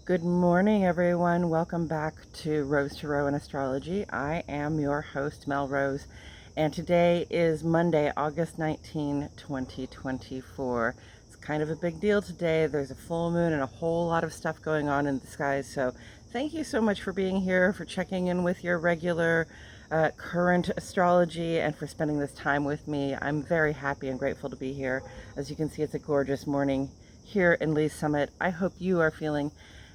Good morning, everyone. Welcome back to Rose Tarot and Astrology. I am your host, Mel Rose, and today is Monday, August 19, 2024. It's kind of a big deal today. There's a full moon and a whole lot of stuff going on in the skies, so thank you so much for being here, for checking in with your regular current astrology, and for spending this time with me. I'm very happy and grateful to be here. As you can see, it's a gorgeous morning here in Lee's Summit. I hope you are feeling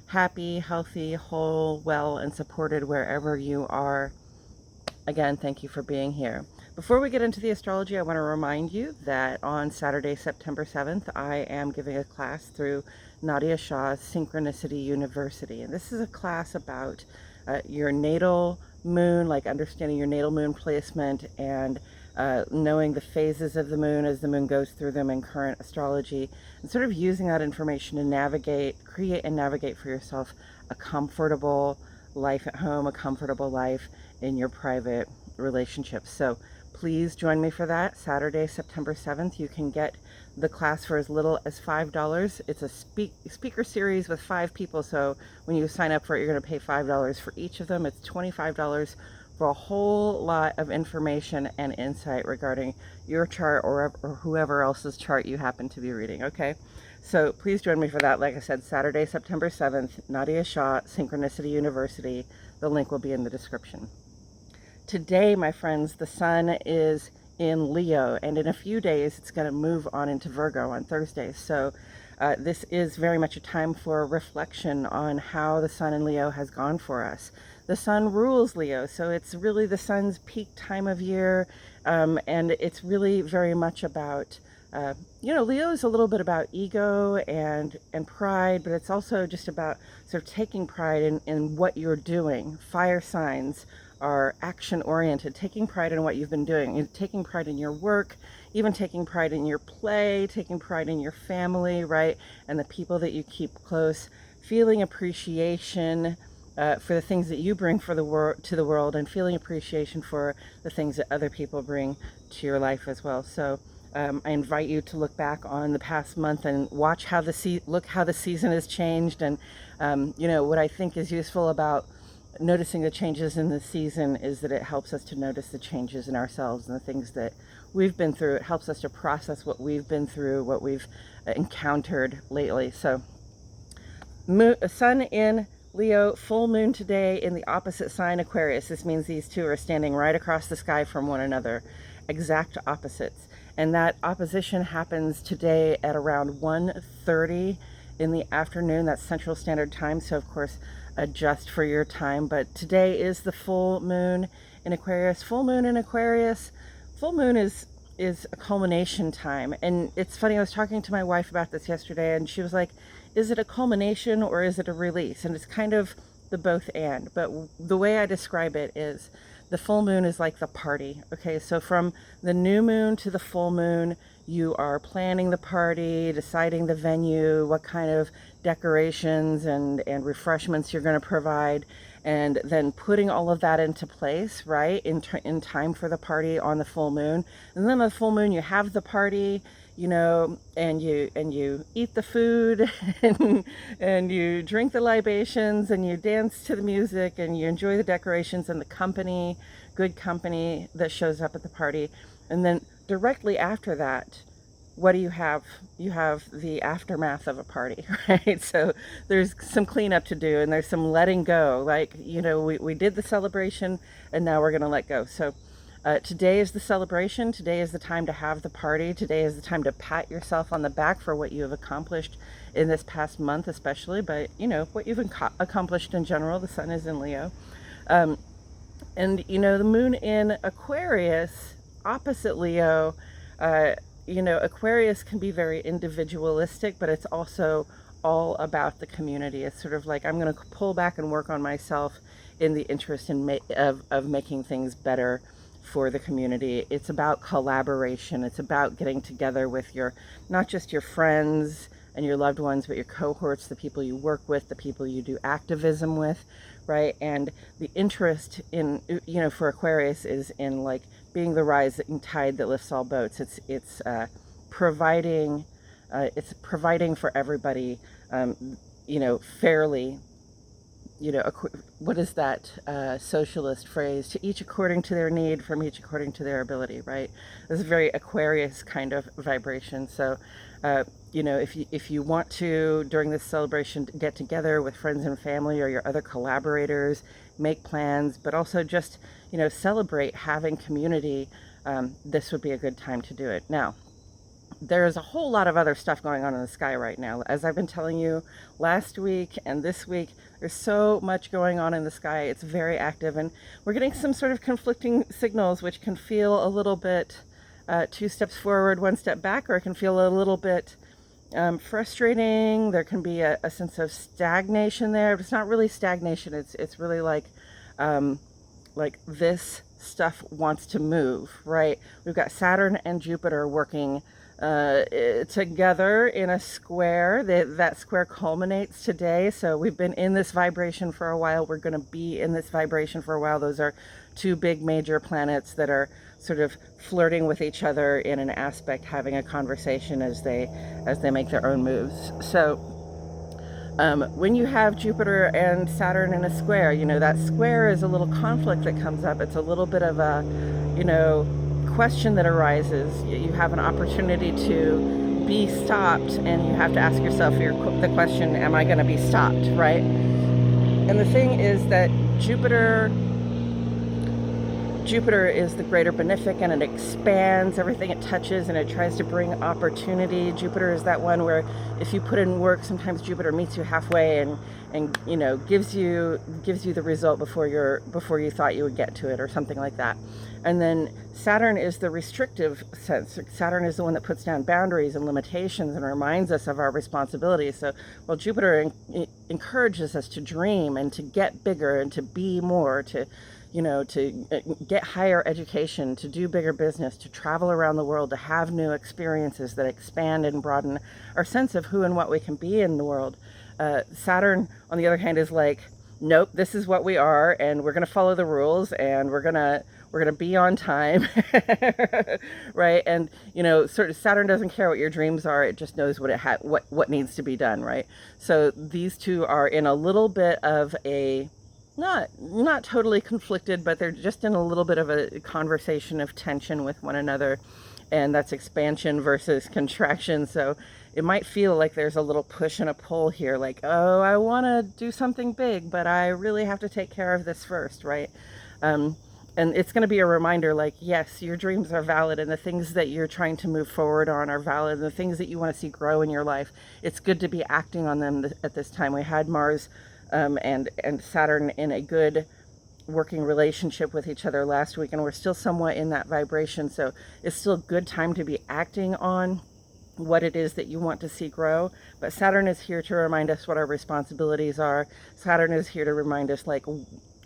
happy, healthy, whole, well, and supported wherever you are. Again, thank you for being here. Before we get into the astrology, I want to remind you that on Saturday, September 7th, I am giving a class through Nadia Shah's Synchronicity University. And this is a class about your natal moon, like understanding your natal moon placement and knowing the phases of the moon as the moon goes through them in current astrology, and sort of using that information to create and navigate for yourself a comfortable life at home, a comfortable life in your private relationships. So please join me for that. Saturday, September 7th, you can get the class for as little as $5. It's a speaker series with 5 people, so when you sign up for it, you're going to pay $5 for each of them. It's $25 for a whole lot of information and insight regarding your chart or whoever else's chart you happen to be reading, okay? So please join me for that. Like I said, Saturday, September 7th, Nadia Shah, Synchronicity University. The link will be in the description. Today, my friends, the sun is in Leo, and in a few days, it's going to move on into Virgo on Thursday. So this is very much a time for reflection on how the sun in Leo has gone for us. The sun rules Leo, so it's really the sun's peak time of year, and it's really very much about, Leo is a little bit about ego and pride, but it's also just about sort of taking pride in what you're doing. Fire signs are action-oriented, taking pride in what you've been doing, taking pride in your work, even taking pride in your play, taking pride in your family, right? And the people that you keep close, feeling appreciation for the things that you bring to the world, and feeling appreciation for the things that other people bring to your life as well. So I invite you to look back on the past month and watch how look how the season has changed. And what I think is useful about noticing the changes in the season is that it helps us to notice the changes in ourselves and the things that we've been through. It helps us to process what we've been through, what we've encountered lately. So sun in Leo, full moon today in the opposite sign, Aquarius. This means these two are standing right across the sky from one another, exact opposites. And that opposition happens today at around 1:30 in the afternoon. That's Central Standard Time, so of course adjust for your time. But today is the full moon in Aquarius. Full moon in Aquarius, full moon is a culmination time. And it's funny, I was talking to my wife about this yesterday, and she was like, is it a culmination or is it a release? And it's kind of the both and. But the way I describe it is the full moon is like the party. Okay, so from the new moon to the full moon, you are planning the party, deciding the venue, what kind of decorations and refreshments you're going to provide, and then putting all of that into place, right, in time for the party on the full moon. And then on the full moon, you have the party, and you eat the food and you drink the libations and you dance to the music and you enjoy the decorations and the company, good company that shows up at the party. And then directly after that, what do you have? You have the aftermath of a party, right? So there's some cleanup to do and there's some letting go. Like, we did the celebration and now we're going to let go. So today is the celebration. Today is the time to have the party. Today is the time to pat yourself on the back for what you have accomplished in this past month, especially, but what you've accomplished in general. The sun is in Leo. And the moon in Aquarius, opposite Leo, Aquarius can be very individualistic, but it's also all about the community. It's sort of like, I'm going to pull back and work on myself in the interest of making things better for the community. It's about collaboration. It's about getting together with not just your friends and your loved ones, but your cohorts, the people you work with, the people you do activism with, right? And the interest in, for Aquarius is in like being the rising tide that lifts all boats. It's providing for everybody fairly, what is that socialist phrase? To each according to their need, from each according to their ability, right? This is a very Aquarius kind of vibration. So, if you want to, during this celebration, get together with friends and family or your other collaborators, make plans, but also just, celebrate having community, this would be a good time to do it. Now, there's a whole lot of other stuff going on in the sky right now. As I've been telling you last week and this week, there's so much going on in the sky. It's very active, and we're getting some sort of conflicting signals, which can feel a little bit 2 steps forward, 1 step back, or it can feel a little bit frustrating. There can be a sense of stagnation there, but it's not really stagnation. It's really like this stuff wants to move, right? We've got Saturn and Jupiter working together in a square. That square culminates today. So we've been in this vibration for a while. We're going to be in this vibration for a while. Those are 2 big major planets that are sort of flirting with each other in an aspect, having a conversation as they make their own moves. So when you have Jupiter and Saturn in a square, that square is a little conflict that comes up. It's a little bit of a, question that arises. You have an opportunity to be stopped, and you have to ask yourself the question, am I going to be stopped, right? And the thing is that Jupiter is the greater benefic, and it expands everything it touches, and it tries to bring opportunity. Jupiter is that one where if you put in work, sometimes Jupiter meets you halfway and gives you the result before you thought you would get to it, or something like that. And then Saturn is the restrictive sense. Saturn is the one that puts down boundaries and limitations and reminds us of our responsibilities. So while Jupiter encourages us to dream and to get bigger and to be more, to get higher education, to do bigger business, to travel around the world, to have new experiences that expand and broaden our sense of who and what we can be in the world. Saturn, on the other hand, is like, nope, this is what we are, and we're going to follow the rules, and we're going to be on time, right? And sort of Saturn doesn't care what your dreams are; it just knows what needs to be done, right? So these 2 are in a little bit of a not totally conflicted, but they're just in a little bit of a conversation of tension with one another, and that's expansion versus contraction. So it might feel like there's a little push and a pull here, like, oh, I want to do something big, but I really have to take care of this first, right? And it's going to be a reminder, like, yes, your dreams are valid, and the things that you're trying to move forward on are valid, and the things that you want to see grow in your life, it's good to be acting on them at this time. We had Mars and Saturn in a good working relationship with each other last week, and we're still somewhat in that vibration. So it's still a good time to be acting on what it is that you want to see grow. But Saturn is here to remind us what our responsibilities are. Saturn is here to remind us, like,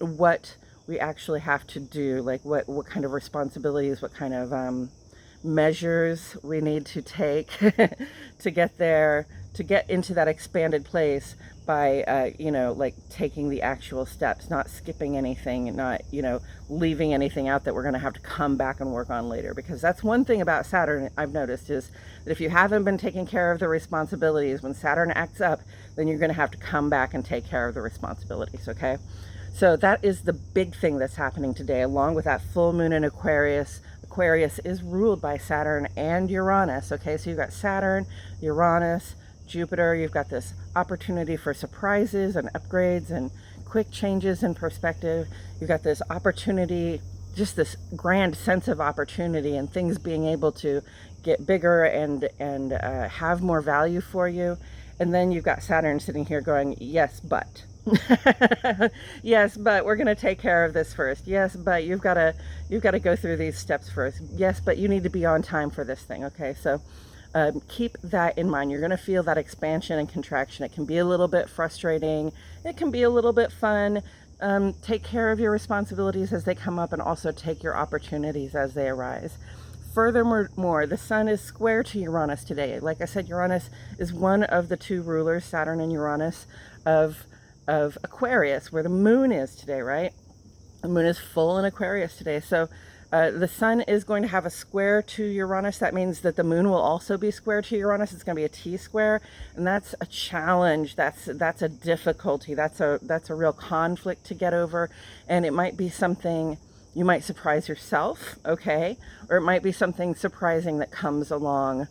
what we actually have to do, like what kind of responsibilities, what kind of measures we need to take to get there, to get into that expanded place by, like taking the actual steps, not skipping anything, not, leaving anything out that we're going to have to come back and work on later. Because that's one thing about Saturn I've noticed, is that if you haven't been taking care of the responsibilities, when Saturn acts up, then you're going to have to come back and take care of the responsibilities, okay? So that is the big thing that's happening today, along with that full moon in Aquarius. Aquarius is ruled by Saturn and Uranus, okay? So you've got Saturn, Uranus, Jupiter. You've got this opportunity for surprises and upgrades and quick changes in perspective. You've got this opportunity, just this grand sense of opportunity, and things being able to get bigger and have more value for you. And then you've got Saturn sitting here going, yes, but. Yes, but we're going to take care of this first. Yes, but you've got to go through these steps first. Yes, but you need to be on time for this thing. Okay, so keep that in mind. You're going to feel that expansion and contraction. It can be a little bit frustrating. It can be a little bit fun. Take care of your responsibilities as they come up, and also take your opportunities as they arise. Furthermore, the sun is square to Uranus today. Like I said, Uranus is one of the 2 rulers, Saturn and Uranus, of Aquarius, where the moon is today, right? The moon is full in Aquarius today. So The sun is going to have a square to Uranus. That means that the moon will also be square to Uranus. It's going to be a T-square, and that's a challenge. That's a difficulty. That's a real conflict to get over, and it might be something you might surprise yourself, okay? Or it might be something surprising that comes along,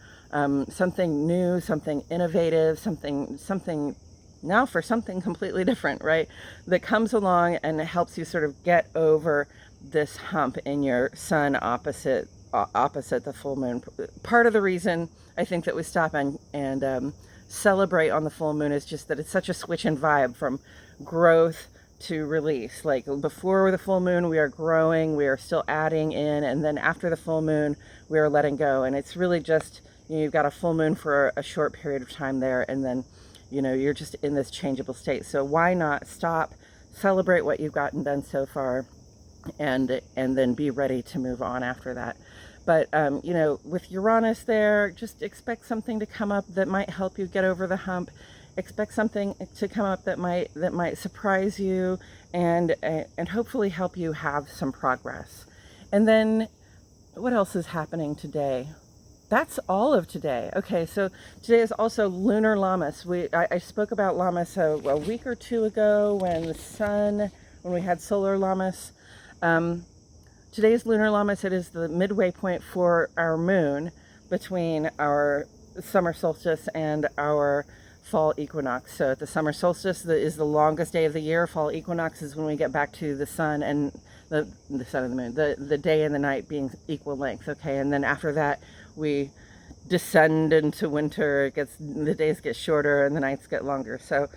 something new, something innovative, something now for something completely different, right? That comes along and helps you sort of get over this hump in your sun opposite the full moon. Part of the reason I think that we stop and celebrate on the full moon is just that it's such a switch in vibe from growth to release. Like before the full moon, we are growing, we are still adding in, and then after the full moon, we are letting go. And it's really just, you know, you've got a full moon for a short period of time there, and then, you know, you're just in this changeable state. So why not stop, celebrate what you've gotten done so far, and then be ready to move on after that. But you know, with Uranus there, just expect something to come up that might help you get over the hump. Expect something to come up that might surprise you and hopefully help you have some progress. And then what else is happening today? That's all of today. Okay, so today is also lunar Lammas. I spoke about Lammas a week or two ago when we had solar Lammas. Today's lunar Lammas. It is the midway point for our moon between our summer solstice and our fall equinox. So at the summer solstice is the longest day of the year. Fall equinox is when we get back to the sun and the sun and the moon, the day and the night being equal length. Okay, and then after that we descend into winter. The days get shorter and the nights get longer. So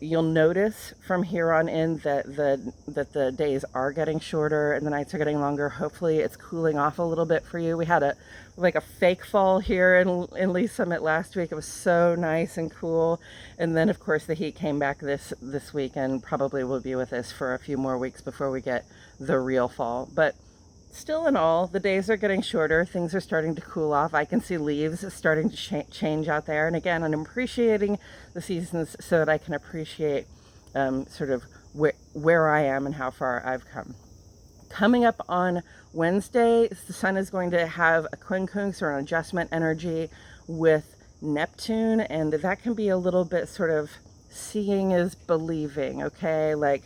you'll notice from here on in that the days are getting shorter and the nights are getting longer. Hopefully it's cooling off a little bit for you. We had a fake fall here in Lee Summit last week. It was so nice and cool, and then of course the heat came back this week and probably will be with us for a few more weeks before we get the real fall. But still in all, the days are getting shorter. Things are starting to cool off. I can see leaves starting to change out there. And again, I'm appreciating the seasons so that I can appreciate sort of where I am and how far I've come. Coming up on Wednesday, the sun is going to have a quincunx or an adjustment energy with Neptune. And that can be a little bit sort of seeing is believing, okay? Like,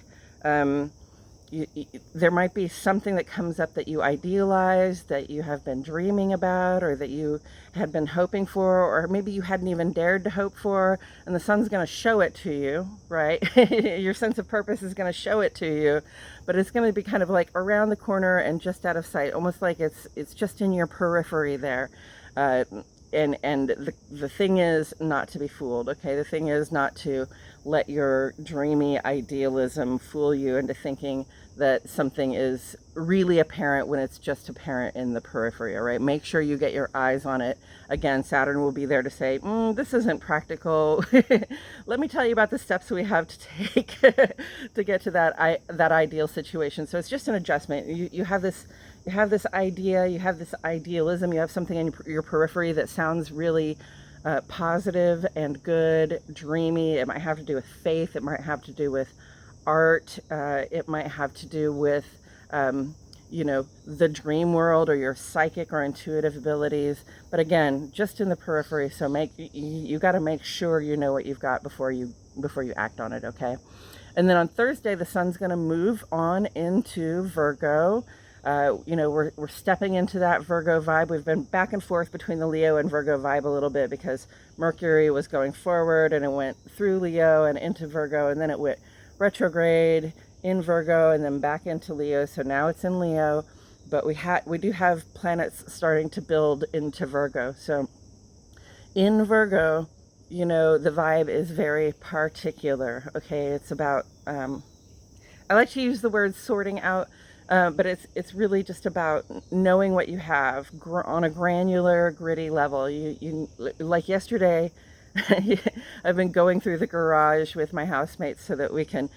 there might be something that comes up that you idealize, that you have been dreaming about, or that you had been hoping for, or maybe you hadn't even dared to hope for, and the sun's going to show it to you, right? Your sense of purpose is going to show it to you, but it's going to be kind of like around the corner and just out of sight, almost like it's just in your periphery there. And the thing is not to be fooled, okay? The thing is not to let your dreamy idealism fool you into thinking that something is really apparent when it's just apparent in the periphery, all right? Make sure you get your eyes on it. Again, Saturn will be there to say, this isn't practical. Let me tell you about the steps we have to take to get to that ideal situation. So it's just an adjustment. You have this idea, you have this idealism, you have something in your periphery that sounds really positive and good, dreamy. It might have to do with faith. It might have to do with art. It might have to do with, you know, the dream world or your psychic or intuitive abilities. But again, just in the periphery. So you got to make sure you know what you've got before you act on it. Okay. And then on Thursday, the sun's going to move on into Virgo. You know, we're stepping into that Virgo vibe. We've been back and forth between the Leo and Virgo vibe a little bit because Mercury was going forward and it went through Leo and into Virgo, and then it went retrograde in Virgo and then back into Leo. So now it's in Leo, but we do have planets starting to build into Virgo. So in Virgo, you know, the vibe is very particular. Okay, it's about I like to use the word sorting out. But it's really just about knowing what you have on a granular, gritty level. You like yesterday, I've been going through the garage with my housemates so that we can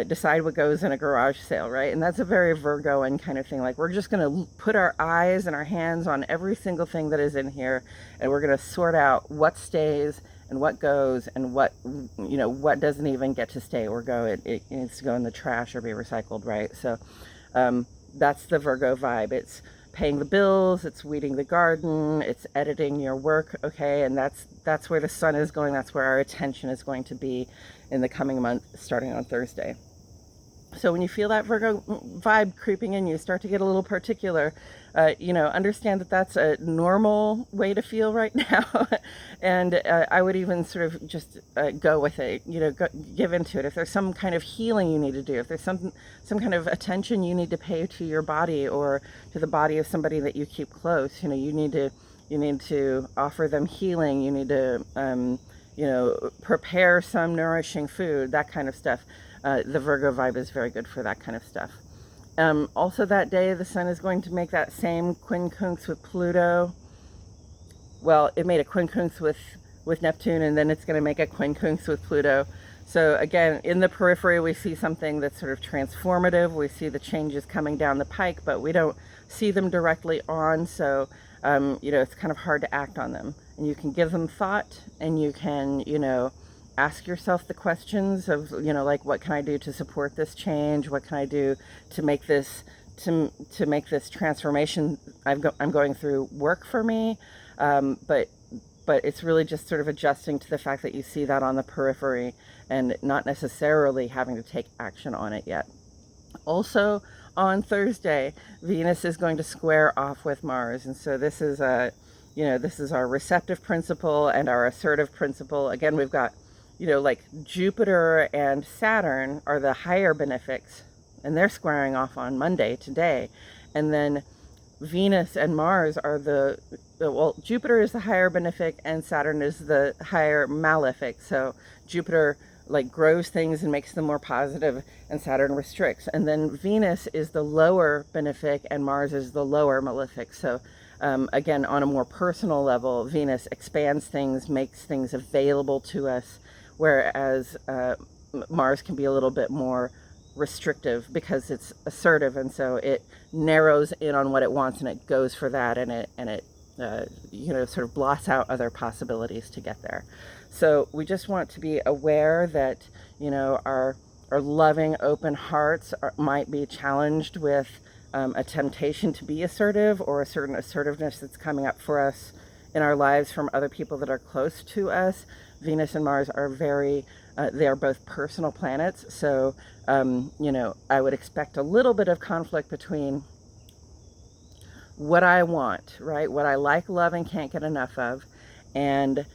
decide what goes in a garage sale, right? And that's a very Virgoan kind of thing. Like, we're just going to put our eyes and our hands on every single thing that is in here, and we're going to sort out what stays and what goes and what doesn't even get to stay or go. It needs to go in the trash or be recycled, right? So that's the Virgo vibe. It's paying the bills, it's weeding the garden, it's editing your work, okay? And that's where the sun is going, that's where our attention is going to be in the coming month, starting on Thursday. So when you feel that Virgo vibe creeping in, you start to get a little particular. Understand that that's a normal way to feel right now. And I would even sort of just go with it, give into it. If there's some kind of healing you need to do, if there's some kind of attention you need to pay to your body or to the body of somebody that you keep close, you need to offer them healing. You need to, prepare some nourishing food, that kind of stuff. The Virgo vibe is very good for that kind of stuff. Also that day, the sun is going to make that same quincunx with Pluto. Well, it made a quincunx with Neptune, and then it's going to make a quincunx with Pluto. So again, in the periphery, we see something that's sort of transformative. We see the changes coming down the pike, but we don't see them directly on. So, it's kind of hard to act on them. And you can give them thought, and you can, ask yourself the questions of, like, what can I do to support this change? What can I do to make this transformation I'm going through work for me? But it's really just sort of adjusting to the fact that you see that on the periphery and not necessarily having to take action on it yet. Also on Thursday, Venus is going to square off with Mars, and so this is our receptive principle and our assertive principle. Again, we've got like Jupiter and Saturn are the higher benefics, and they're squaring off on Monday today. And then Venus and Mars are Jupiter is the higher benefic and Saturn is the higher malefic. So Jupiter like grows things and makes them more positive, and Saturn restricts. And then Venus is the lower benefic and Mars is the lower malefic. So again, on a more personal level, Venus expands things, makes things available to us, whereas Mars can be a little bit more restrictive because it's assertive, and so it narrows in on what it wants and it goes for that, and it sort of blots out other possibilities to get there. So we just want to be aware that our loving, open hearts might be challenged with a temptation to be assertive, or a certain assertiveness that's coming up for us in our lives from other people that are close to us. Venus and Mars are they are both personal planets. So, I would expect a little bit of conflict between what I want, right? What I like, love, and can't get enough of, and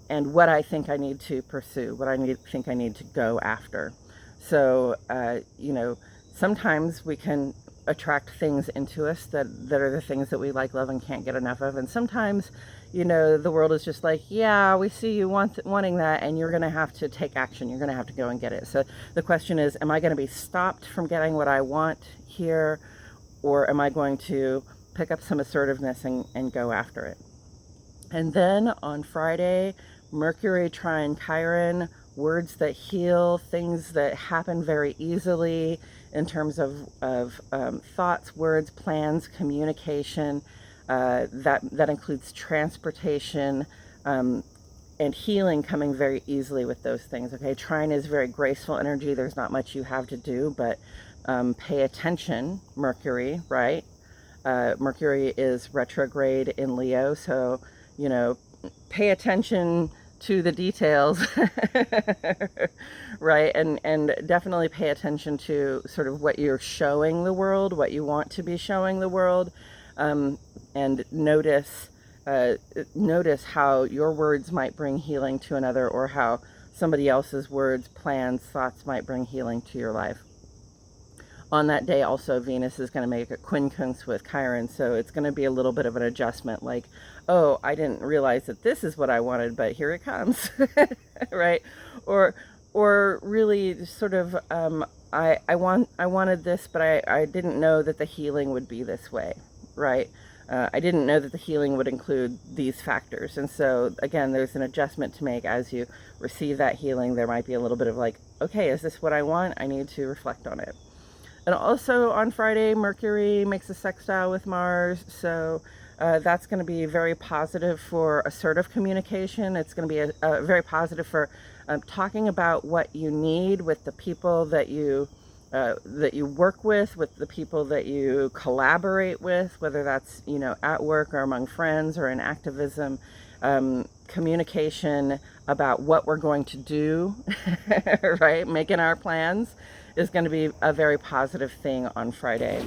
what I think I need to pursue, what I think I need to go after. So, sometimes we can attract things into us that are the things that we like, love, and can't get enough of. And sometimes, the world is just like, yeah, we see you wanting that, and you're going to have to take action. You're going to have to go and get it. So the question is, am I going to be stopped from getting what I want here, or am I going to pick up some assertiveness and go after it? And then on Friday, Mercury trine Chiron, words that heal, things that happen very easily in terms of thoughts, words, plans, communication. That includes transportation and healing coming very easily with those things. Okay, trine is very graceful energy. There's not much you have to do, but pay attention, Mercury, right? Mercury is retrograde in Leo, so pay attention to the details, right? And definitely pay attention to sort of what you're showing the world, what you want to be showing the world, and notice how your words might bring healing to another, or how somebody else's words, plans, thoughts might bring healing to your life. On that day also, Venus is going to make a quincunx with Chiron, so it's going to be a little bit of an adjustment, like, oh, I didn't realize that this is what I wanted, but here it comes, right? Or really sort of, I wanted this, but I didn't know that the healing would be this way, right? I didn't know that the healing would include these factors. And so, again, there's an adjustment to make as you receive that healing. There might be a little bit of like, okay, is this what I want? I need to reflect on it. And also on Friday, Mercury makes a sextile with Mars, so that's going to be very positive for assertive communication. It's going to be very positive for talking about what you need with the people that you that you work with the people that you collaborate with, whether that's, you know, at work or among friends or in activism. Communication about what we're going to do, right? Making our plans is going to be a very positive thing on Friday.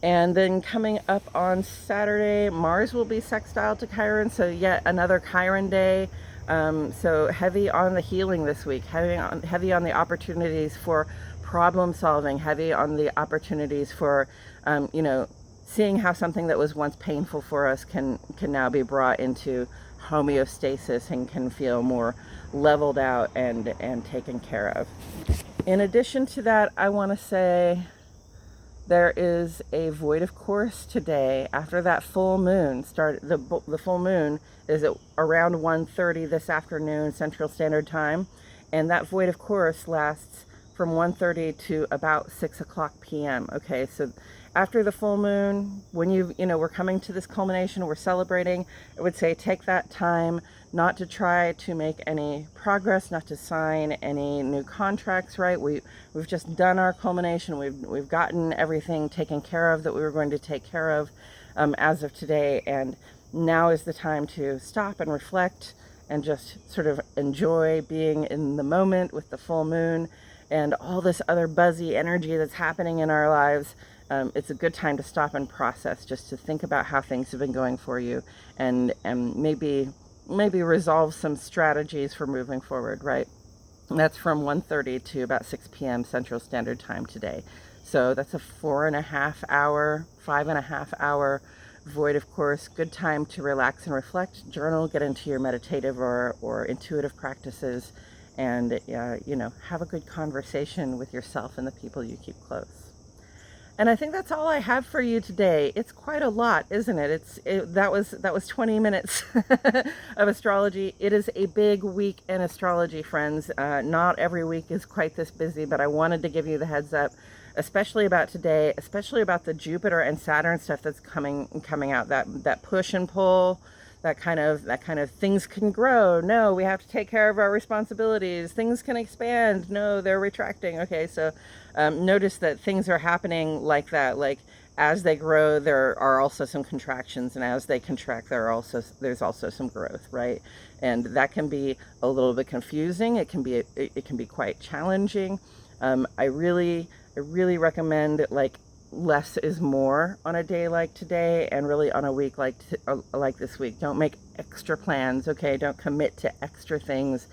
And then coming up on Saturday, Mars will be sextile to Chiron, so yet another Chiron day. So heavy on the healing this week, heavy on the opportunities for problem solving, heavy on the opportunities for, you know, seeing how something that was once painful for us can now be brought into homeostasis and can feel more leveled out and taken care of. In addition to that, I want to say there is a voidal course today after that full moon. The full moon is at around 1:30 this afternoon Central Standard Time, and that voidal course lasts from 1:30 to about 6 o'clock p.m. Okay, so after the full moon, when you know, we're coming to this culmination, we're celebrating, I would say take that time not to try to make any progress, not to sign any new contracts, right? We've just done our culmination. We've gotten everything taken care of that we were going to take care of as of today, and now is the time to stop and reflect and just sort of enjoy being in the moment with the full moon and all this other buzzy energy that's happening in our lives. It's a good time to stop and process, just to think about how things have been going for you, and maybe resolve some strategies for moving forward, right? And that's from 1:30 to about 6 p.m. Central Standard Time today. So that's a 4.5 hour, 5.5 hour void, of course. Good time to relax and reflect, journal, get into your meditative or intuitive practices, and you know, have a good conversation with yourself and the people you keep close. And I think that's all I have for you today. It's quite a lot, isn't it? That was 20 minutes of astrology. It is a big week in astrology, friends. Not every week is quite this busy, but I wanted to give you the heads up, especially about today, especially about the Jupiter and Saturn stuff that's coming out. That push and pull, that kind of things can grow. No, we have to take care of our responsibilities. Things can expand. No, they're retracting. Okay, so notice that things are happening like that. Like as they grow, there are also some contractions, and as they contract, there's also some growth, right? And that can be a little bit confusing. It can be quite challenging. I really recommend like less is more on a day like today, and really on a week like this week. Don't make extra plans, okay? Don't commit to extra things.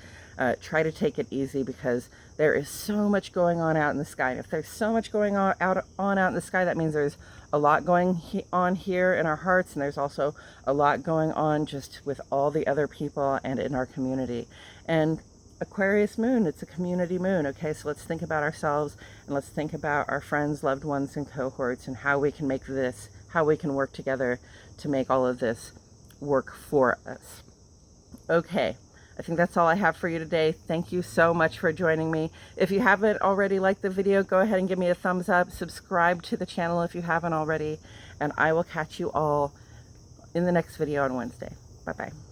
Try to take it easy, because there is so much going on out in the sky. If there's so much going on out in the sky, that means there's a lot going on here in our hearts, and there's also a lot going on just with all the other people and in our community. And Aquarius moon, it's a community moon, okay? So let's think about ourselves, and let's think about our friends, loved ones, and cohorts, and how we can work together to make all of this work for us. Okay, I think that's all I have for you today. Thank you so much for joining me. If you haven't already liked the video, go ahead and give me a thumbs up. Subscribe to the channel if you haven't already, and I will catch you all in the next video on Wednesday. Bye-bye.